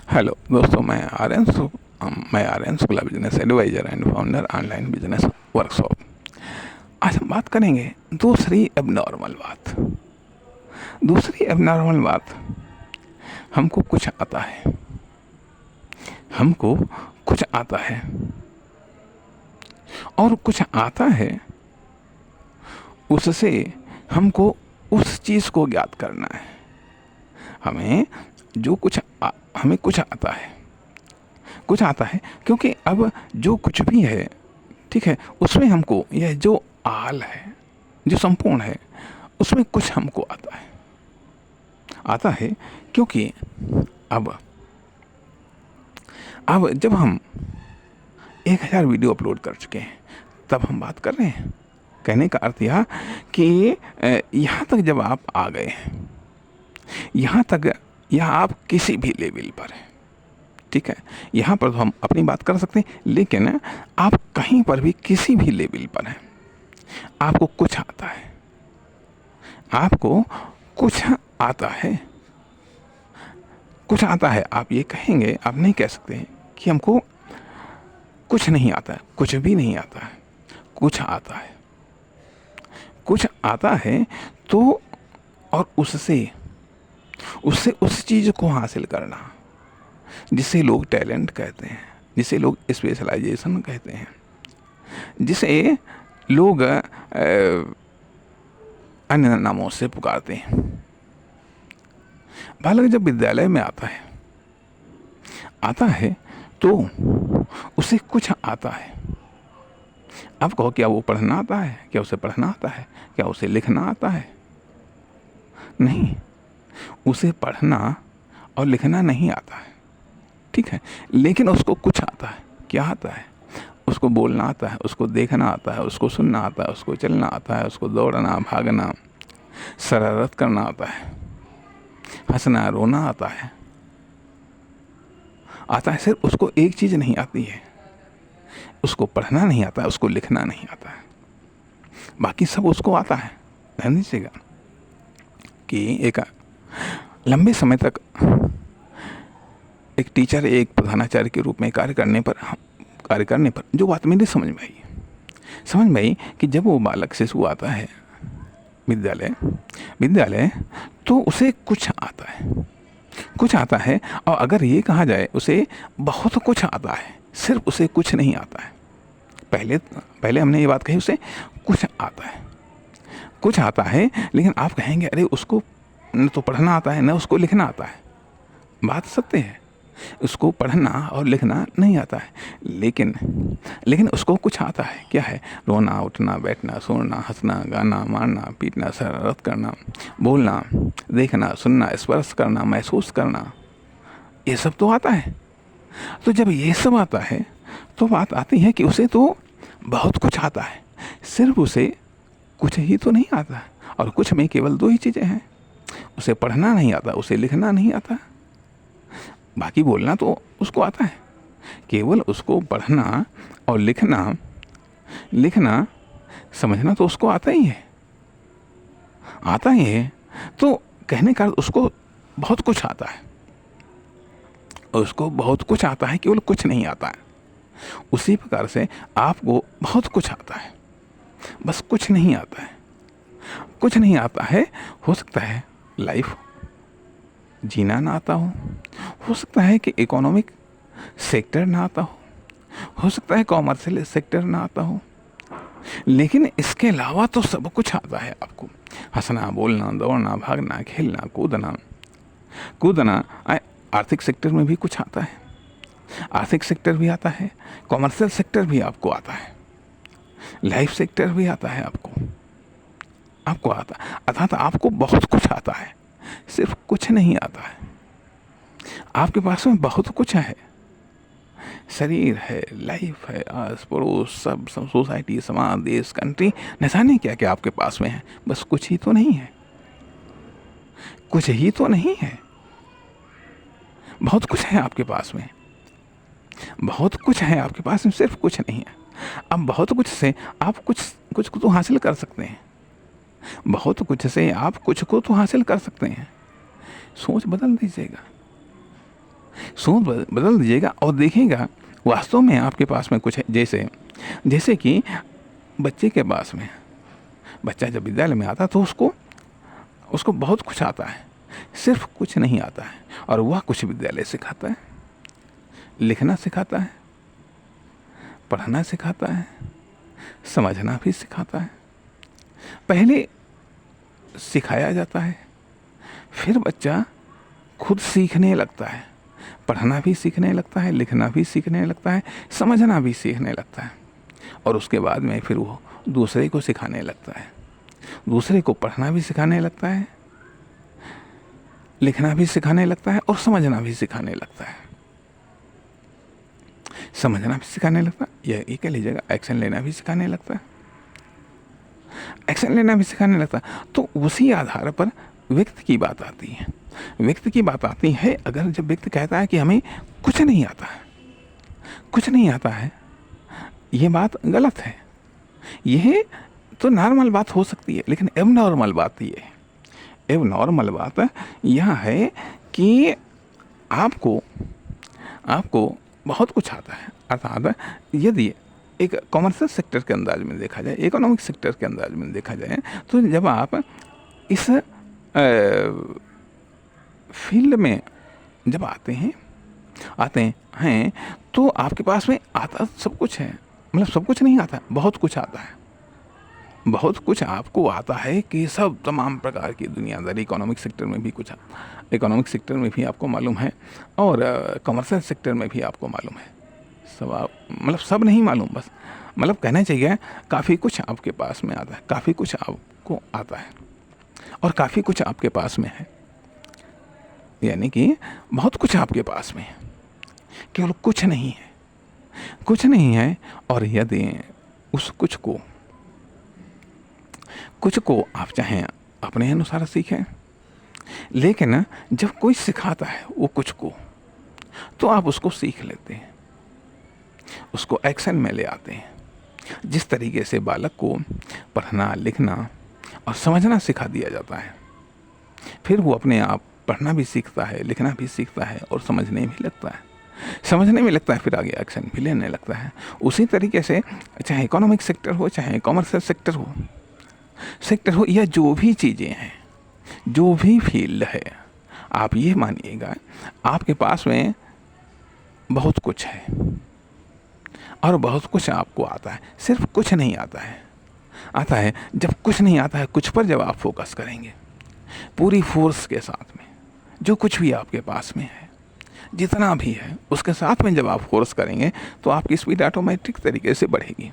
Hello दोस्तों, मैं Aryan Shukla, business adviser and founder online business workshop. आज हम बात करेंगे दूसरी एबनॉर्मल बात। हमको कुछ आता है, हमको कुछ आता है और कुछ आता है, उससे हमको उस चीज़ को ज्ञात करना है। हमें हमें कुछ आता है क्योंकि अब जो कुछ भी है, ठीक है, उसमें हमको यह जो आल है, जो संपूर्ण है, उसमें कुछ हमको आता है क्योंकि अब जब हम 1000 वीडियो अपलोड कर चुके हैं, तब हम बात कर रहे हैं। कहने का अर्थ यह कि यहाँ तक जब आप आ गए हैं, यह आप किसी भी लेवल पर हैं, ठीक है। यहाँ पर तो हम अपनी बात कर सकते हैं, लेकिन आप कहीं पर भी किसी भी लेवल पर हैं, आपको कुछ आता है, आपको कुछ आता है, कुछ आता है। आप ये कहेंगे, आप नहीं कह सकते हैं कि हमको कुछ नहीं आता है, कुछ भी नहीं आता है, कुछ आता है, कुछ आता है। तो और उससे उस चीज़ को हासिल करना, जिसे लोग टैलेंट कहते हैं, जिसे लोग स्पेशलाइजेशन कहते हैं, जिसे लोग अन्य नामों से पुकारते हैं। बालक जब विद्यालय में आता है तो उसे कुछ आता है। आप कहो, क्या वो पढ़ना आता है? क्या उसे पढ़ना आता है? क्या उसे लिखना आता है? नहीं, उसे पढ़ना और लिखना नहीं आता है, ठीक है, लेकिन उसको कुछ आता है। क्या आता है? उसको बोलना आता है, उसको देखना आता है, उसको सुनना आता है, उसको चलना आता है, उसको दौड़ना, भागना, शरारत करना आता है, हंसना, रोना आता है। सिर्फ उसको एक चीज़ नहीं आती है, उसको पढ़ना नहीं आता है, उसको लिखना नहीं आता है, बाकी सब उसको आता है। ध्यान दीजिएगा कि एक लंबे समय तक एक टीचर, एक प्रधानाचार्य के रूप में कार्य करने पर जो बात मेरी समझ में आई कि जब वो बालक शिशु आता है विद्यालय, तो उसे कुछ आता है। और अगर ये कहा जाए उसे बहुत कुछ आता है, सिर्फ उसे कुछ नहीं आता है। पहले हमने ये बात कही, उसे कुछ आता है, लेकिन आप कहेंगे अरे उसको न तो पढ़ना आता है, न उसको लिखना आता है। बात सत्य है, उसको पढ़ना और लिखना नहीं आता है, लेकिन उसको कुछ आता है। क्या है? रोना, उठना, बैठना, सोना, हंसना, गाना, मारना, पीटना, शरारत करना, बोलना, देखना, सुनना, स्पर्श करना, महसूस करना, ये सब तो आता है। तो जब ये सब आता है तो बात आती है कि उसे तो बहुत कुछ आता है, सिर्फ उसे कुछ ही तो नहीं आता है। और कुछ में केवल 2 ही चीज़ें हैं, उसे पढ़ना नहीं आता, उसे लिखना नहीं आता, बाकी बोलना तो उसको आता है। केवल उसको पढ़ना और लिखना समझना तो उसको आता ही है। तो कहने का उसको बहुत कुछ आता है, उसको बहुत कुछ आता है, केवल कुछ नहीं आता है। उसी प्रकार से आपको बहुत कुछ आता है, बस कुछ नहीं आता है। हो सकता है लाइफ जीना ना आता हो सकता है कि इकोनॉमिक सेक्टर ना आता हो सकता है कॉमर्शियल सेक्टर ना आता हो, लेकिन इसके अलावा तो सब कुछ आता है आपको। हंसना, बोलना, दौड़ना, भागना, खेलना, कूदना। आर्थिक सेक्टर में भी कुछ आता है, आर्थिक सेक्टर भी आता है, कॉमर्शियल सेक्टर भी आपको आता है, लाइफ सेक्टर भी आता है आपको आता है। अर्थात आपको बहुत कुछ आता है, सिर्फ कुछ नहीं आता है। आपके पास में बहुत कुछ है, शरीर है, लाइफ है, आस पड़ोस, सब सोसाइटी, समाज, देश, कंट्री, न जाने क्या क्या आपके पास में है, बस कुछ ही तो नहीं है। बहुत कुछ है आपके पास में, सिर्फ कुछ नहीं है। अब बहुत कुछ से आप कुछ को तो हासिल कर सकते हैं, बहुत कुछ से आप कुछ को तो हासिल कर सकते हैं। सोच बदल दीजिएगा, सोच बदल दीजिएगा और देखिएगा वास्तव में आपके पास में कुछ है। जैसे कि बच्चे के पास में, बच्चा जब विद्यालय में आता है तो उसको बहुत कुछ आता है, सिर्फ कुछ नहीं आता है, और वह कुछ विद्यालय सिखाता है, लिखना सिखाता है, पढ़ना सिखाता है, समझना भी सिखाता है। पहले सिखाया जाता है, फिर बच्चा खुद सीखने लगता है, पढ़ना भी सीखने लगता है, लिखना भी सीखने लगता है, समझना भी सीखने लगता है, और उसके बाद में फिर वो दूसरे को सिखाने लगता है, दूसरे को पढ़ना भी सिखाने लगता है, लिखना भी सिखाने लगता है, और समझना भी सिखाने लगता है। समझना भी सिखाने लगता है, ये कह लीजिएगा एक्शन लेना भी सिखाने लगता है, एक्शन लेना भी सिखाने लगता है। तो उसी आधार पर व्यक्ति की बात आती है। व्यक्ति की बात आती है अगर जब व्यक्ति कहता है कि हमें कुछ नहीं आता है, कुछ नहीं आता है, ये बात गलत है। यह तो नॉर्मल बात हो सकती है, लेकिन एबनॉर्मल बात ये है, एबनॉर्मल बात यह है कि आपको बहुत कुछ आता है। अर्थात यदि एक कॉमर्शियल सेक्टर के अंदाज में देखा जाए, इकोनॉमिक सेक्टर के अंदाज में देखा जाए, तो जब आप इस फील्ड में जब आते हैं तो आपके पास में आता सब कुछ है, मतलब सब कुछ नहीं आता, बहुत कुछ आता है, बहुत कुछ आपको आता है कि सब तमाम प्रकार की दुनियादारी इकोनॉमिक सेक्टर में भी कुछ, इकोनॉमिक सेक्टर में भी आपको मालूम है, और कमर्शियल सेक्टर में भी आपको मालूम है। सब आप मतलब सब नहीं मालूम, बस मतलब कहना चाहिए काफ़ी कुछ आपके पास में आता है, काफ़ी कुछ आपको आता है, और काफ़ी कुछ आपके पास में है, यानी कि बहुत कुछ आपके पास में है, केवल कुछ नहीं है, कुछ नहीं है। और यदि उस कुछ को आप चाहें अपने अनुसार सीखें, लेकिन जब कोई सिखाता है वो कुछ को, तो आप उसको सीख लेते हैं, उसको एक्शन में ले आते हैं। जिस तरीके से बालक को पढ़ना, लिखना और समझना सिखा दिया जाता है, फिर वो अपने आप पढ़ना भी सीखता है, लिखना भी सीखता है, और समझने भी लगता है, फिर आगे एक्शन भी लेने लगता है। उसी तरीके से चाहे इकोनॉमिक सेक्टर हो, चाहे कॉमर्शियल सेक्टर हो, या जो भी चीज़ें हैं, जो भी फील्ड है, आप ये मानिएगा आपके पास में बहुत कुछ है, और बहुत कुछ आपको आता है, सिर्फ कुछ नहीं आता है। जब कुछ नहीं आता है, कुछ पर जब आप फोकस करेंगे पूरी फोर्स के साथ में, जो कुछ भी आपके पास में है, जितना भी है, उसके साथ में जब आप फोर्स करेंगे तो आपकी स्पीड ऑटोमेटिक तरीके से बढ़ेगी,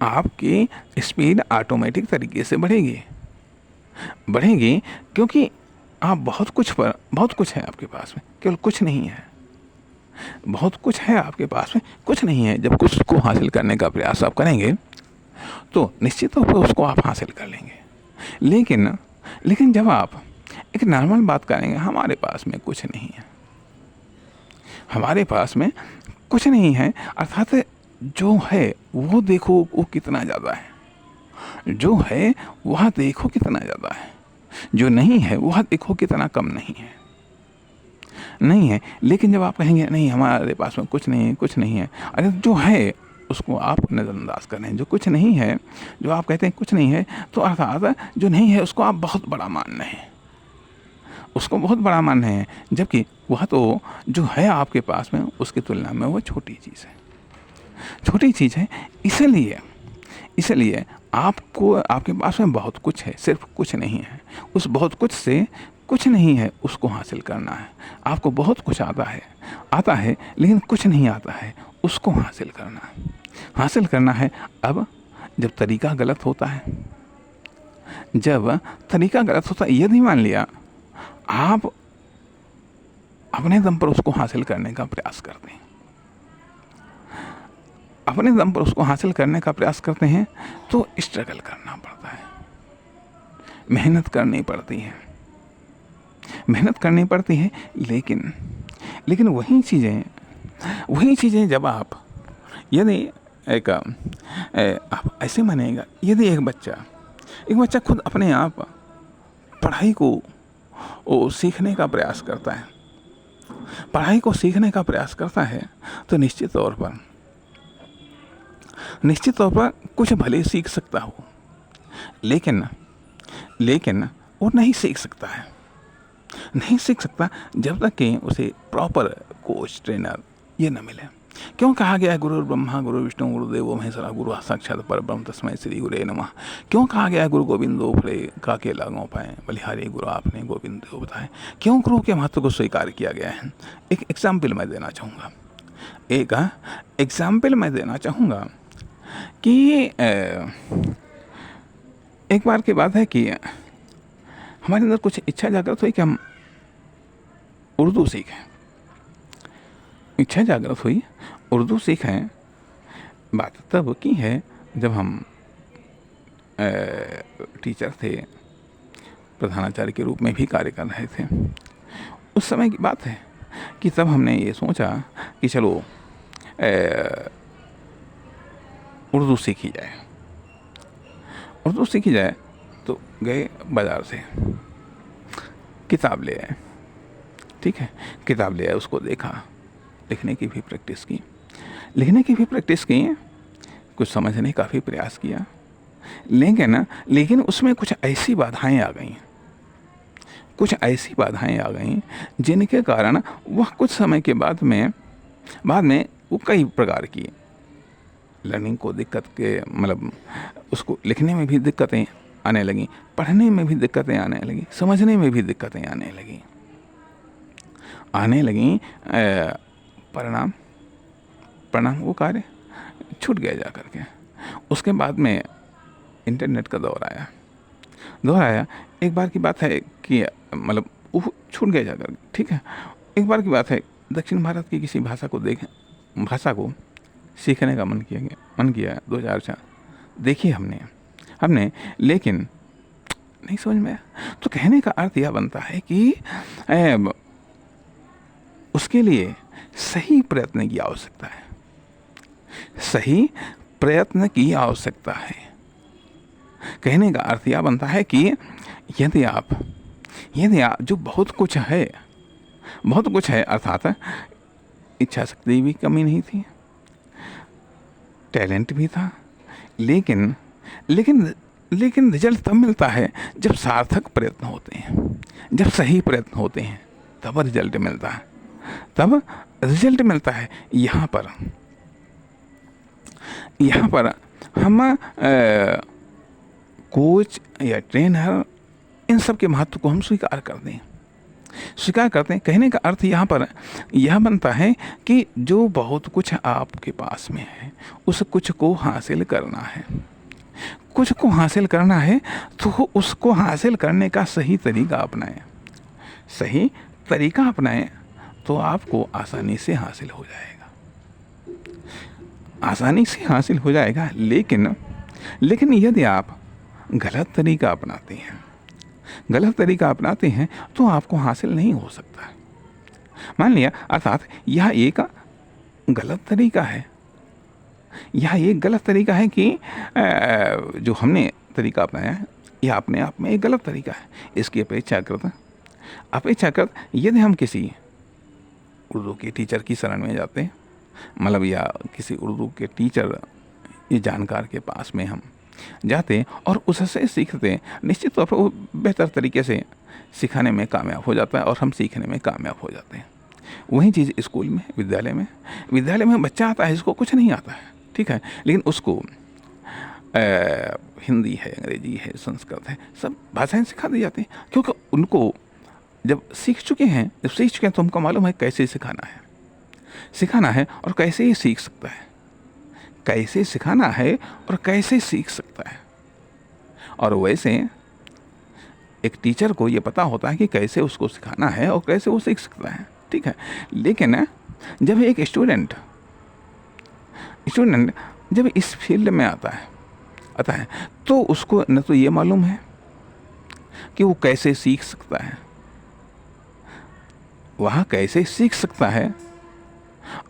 आपकी स्पीड ऑटोमेटिक तरीके से बढ़ेगी, क्योंकि आप बहुत कुछ है आपके पास में, केवल कुछ नहीं है। बहुत कुछ है आपके पास में, कुछ नहीं है। जब कुछ को हासिल करने का प्रयास आप करेंगे तो निश्चित तौर पर उसको आप हासिल कर लेंगे। लेकिन जब आप एक नॉर्मल बात करेंगे, हमारे पास में कुछ नहीं है, हमारे पास में कुछ नहीं है, अर्थात जो है वो देखो वो कितना ज़्यादा है, जो है वह देखो कितना ज़्यादा है, जो नहीं है वह देखो कितना कम नहीं है। लेकिन जब आप कहेंगे नहीं हमारे पास में कुछ नहीं है, अगर जो है उसको आप नज़रअंदाज करें, जो कुछ नहीं है, जो आप कहते हैं कुछ नहीं है, तो अर्थात जो नहीं है उसको आप बहुत बड़ा मान रहे हैं, उसको बहुत बड़ा मान रहे हैं, जबकि वह तो जो है आपके पास में उसकी तुलना में वो छोटी चीज़ है। इसलिए आपके पास में बहुत कुछ है, सिर्फ कुछ नहीं है। उस बहुत कुछ से कुछ नहीं है उसको हासिल करना है। आपको बहुत कुछ आता है लेकिन कुछ नहीं आता है, उसको हासिल करना है। अब जब तरीका गलत होता है, यदि मान लिया आप अपने दम पर उसको हासिल करने का प्रयास करते हैं, तो स्ट्रगल करना पड़ता है, मेहनत करनी पड़ती है। लेकिन वही चीज़ें जब आप यदि आप ऐसे मानेगा, यदि एक बच्चा खुद अपने आप पढ़ाई को सीखने का प्रयास करता है, पढ़ाई को सीखने का प्रयास करता है तो निश्चित तौर पर कुछ भले सीख सकता हो, लेकिन वो नहीं सीख सकता है, नहीं सीख सकता जब तक कि उसे प्रॉपर कोच, ट्रेनर ये न मिले। क्यों कहा गया है गुरु ब्रह्मा गुरु विष्णु गुरुदेवो महेश्वरा गुरु साक्षात परब्रह्म तस्मै श्री गुरे नमः। क्यों कहा गया है गुरु गोविंदो फले काके लागों पाए, बलिहारी गुरु आपने गोविंद को बताए। क्यों गुरु के महत्व को स्वीकार किया गया है। एक एग्जाम्पल मैं देना चाहूँगा कि एक बार की बात है कि हमारे अंदर कुछ इच्छा जागृत हुई कि हम उर्दू सीखें। इच्छा जागृत हुई उर्दू सीखें। बात तब की है जब हम टीचर थे, प्रधानाचार्य के रूप में भी कार्य कर रहे थे। उस समय की बात है कि तब हमने ये सोचा कि चलो उर्दू सीखी जाए। तो गए बाज़ार से किताब ले आए, ठीक है, किताब ले आए, उसको देखा, लिखने की भी प्रैक्टिस की, कुछ समझने का भी प्रयास किया, लेकिन उसमें कुछ ऐसी बाधाएं आ गईं जिनके कारण वह कुछ समय के बाद में वो कई प्रकार की लर्निंग को दिक्कत के मतलब उसको लिखने में भी दिक्कतें आने लगी, पढ़ने में भी दिक्कतें आने लगी, समझने में भी दिक्कतें आने लगी। परिणाम वो कार्य छूट गया जा करके। उसके बाद में इंटरनेट का दौर आया। एक बार की बात है कि मतलब वो छूट गया जा करके, ठीक है। एक बार की बात है दक्षिण भारत की किसी भाषा को सीखने का मन किया 2004 देखी हमने लेकिन नहीं समझ में आया। तो कहने का अर्थ यह बनता है कि उसके लिए सही प्रयत्न की आवश्यकता है। कहने का अर्थ यह बनता है कि यदि आप जो बहुत कुछ है अर्थात इच्छा शक्ति भी कमी नहीं थी, टैलेंट भी था, लेकिन रिजल्ट तब मिलता है जब सार्थक प्रयत्न होते हैं, जब सही प्रयत्न होते हैं, तब रिजल्ट मिलता है। यहाँ पर हम कोच या ट्रेनर इन सब के महत्व को हम स्वीकार करते हैं। कहने का अर्थ यहाँ पर यह बनता है कि जो बहुत कुछ आपके पास में है उस कुछ को हासिल करना है, तो उसको हासिल करने का सही तरीका अपनाएं तो आपको आसानी से हासिल हो जाएगा। लेकिन यदि आप गलत तरीका अपनाते हैं तो आपको हासिल नहीं हो सकता। मान लिया, अर्थात यह एक गलत तरीका है कि जो हमने तरीका अपनाया है यह अपने आप में एक गलत तरीका है। इसकी अपेक्षाकृत यदि हम किसी उर्दू के टीचर की शरण में जाते हैं, मतलब या किसी उर्दू के टीचर या जानकार के पास में हम जाते और उससे सीखते हैं, निश्चित तौर पर वो बेहतर तरीके से सिखाने में कामयाब हो जाता है और हम सीखने में कामयाब हो जाते हैं। वही चीज़ स्कूल में, विद्यालय में बच्चा आता है, इसको कुछ नहीं आता है, ठीक है, लेकिन उसको हिंदी है, अंग्रेजी है, संस्कृत है, सब भाषाएं सिखा दी जाती हैं, क्योंकि उनको जब सीख चुके हैं तो हमको मालूम है कैसे सिखाना है और कैसे ये सीख सकता है, कैसे सिखाना है और कैसे सीख सकता है। और वैसे एक टीचर को ये पता होता है कि कैसे उसको सिखाना है और कैसे वो सीख सकता है, ठीक है। लेकिन जब एक स्टूडेंट जब इस फील्ड में आता है तो उसको न तो ये मालूम है कि वो कैसे सीख सकता है,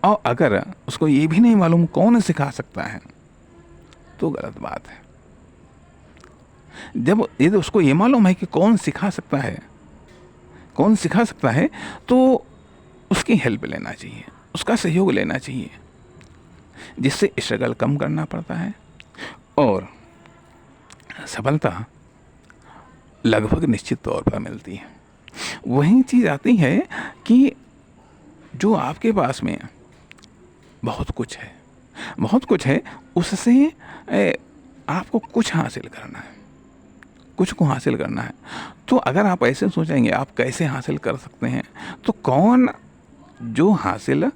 और अगर उसको ये भी नहीं मालूम कौन सिखा सकता है तो गलत बात है। जब यदि उसको ये मालूम है कि कौन सिखा सकता है तो उसकी हेल्प लेना चाहिए, उसका सहयोग लेना चाहिए, जिससे स्ट्रगल कम करना पड़ता है और सफलता लगभग निश्चित तौर पर मिलती है। वही चीज़ आती है कि जो आपके पास में बहुत कुछ है, उससे आपको कुछ हासिल करना है, कुछ को हासिल करना है। तो अगर आप ऐसे सोचेंगे आप कैसे हासिल कर सकते हैं, तो कौन जो हासिल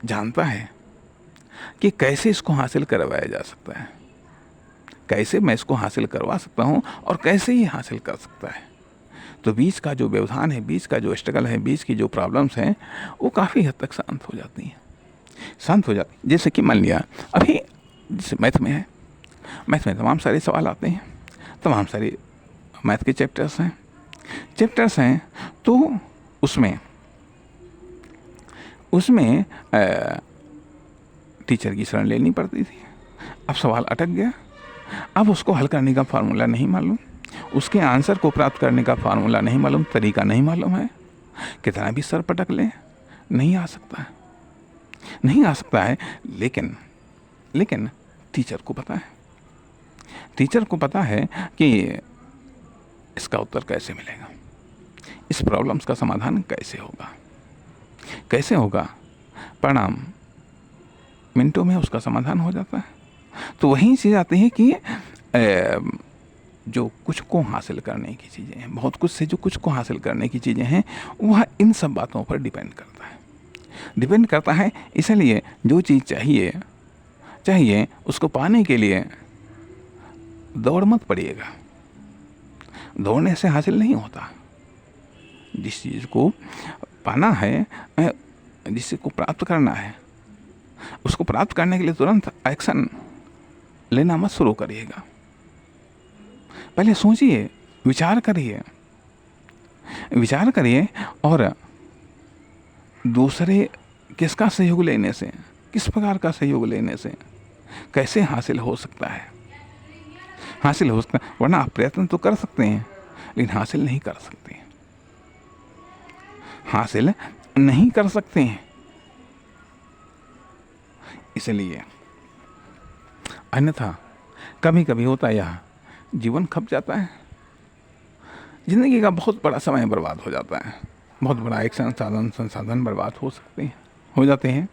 जानता है कि कैसे इसको हासिल करवाया जा सकता है, कैसे मैं इसको हासिल करवा सकता हूँ और कैसे ये हासिल कर सकता है। तो बीच का जो व्यवधान है, बीच का जो स्ट्रगल है, बीच की जो प्रॉब्लम्स हैं, वो काफ़ी हद तक शांत हो जाती हैं, शांत हो जाती। जैसे कि मान लिया अभी जैसे मैथ में है, मैथ में तमाम सारे सवाल आते हैं, तमाम सारे मैथ के चैप्टर्स हैं, तो उसमें टीचर की शरण लेनी पड़ती थी। अब सवाल अटक गया, अब उसको हल करने का फार्मूला नहीं मालूम, उसके आंसर को प्राप्त करने का फार्मूला नहीं मालूम, तरीका नहीं मालूम है, कितना भी सर पटक ले नहीं आ सकता है। लेकिन टीचर को पता है कि इसका उत्तर कैसे मिलेगा, इस प्रॉब्लम्स का समाधान कैसे होगा, परिणाम मिनटों में उसका समाधान हो जाता है। तो वही चीज़ आती है कि जो कुछ को हासिल करने की चीज़ें हैं, बहुत कुछ से जो कुछ को हासिल करने की चीज़ें हैं, वह इन सब बातों पर डिपेंड करता है। इसलिए जो चीज़ चाहिए उसको पाने के लिए दौड़ मत पड़िएगा, दौड़ने से हासिल नहीं होता। जिस चीज़ को पाना है, जिस चीज़ को प्राप्त करना है, उसको प्राप्त करने के लिए तुरंत एक्शन लेना मत शुरू करिएगा। पहले सोचिए, विचार करिए और दूसरे किसका सहयोग लेने से, किस प्रकार का सहयोग लेने से कैसे हासिल हो सकता है। वरना आप प्रयत्न तो कर सकते हैं लेकिन हासिल नहीं कर सकते हैं। इसलिए अन्यथा कभी कभी होता यह जीवन खप जाता है, जिंदगी का बहुत बड़ा समय बर्बाद हो जाता है, बहुत बड़ा एक संसाधन बर्बाद हो जाते हैं,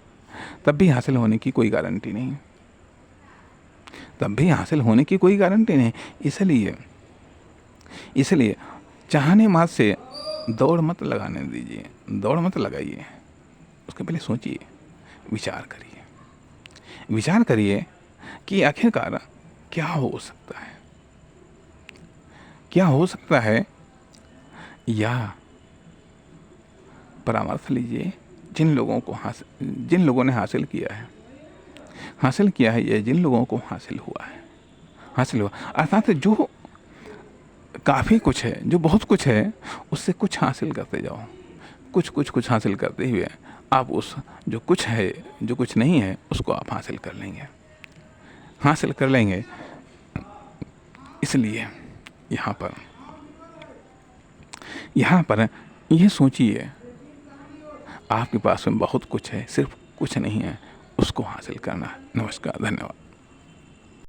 तब भी हासिल होने की कोई गारंटी नहीं। इसलिए चाहने मात्र से दौड़ मत लगाइए, उसके पहले सोचिए, विचार करिए कि आखिरकार क्या हो सकता है, या परामर्श लीजिए जिन लोगों ने हासिल किया है, या जिन लोगों को हासिल हुआ, अर्थात जो काफ़ी कुछ है, जो बहुत कुछ है, उससे कुछ हासिल करते जाओ। कुछ हासिल करते हुए आप उस जो कुछ है, जो कुछ नहीं है, उसको आप हासिल कर लेंगे। इसलिए यहाँ पर यह सोचिए, आपके पास में बहुत कुछ है, सिर्फ कुछ नहीं है, उसको हासिल करना। नमस्कार, धन्यवाद।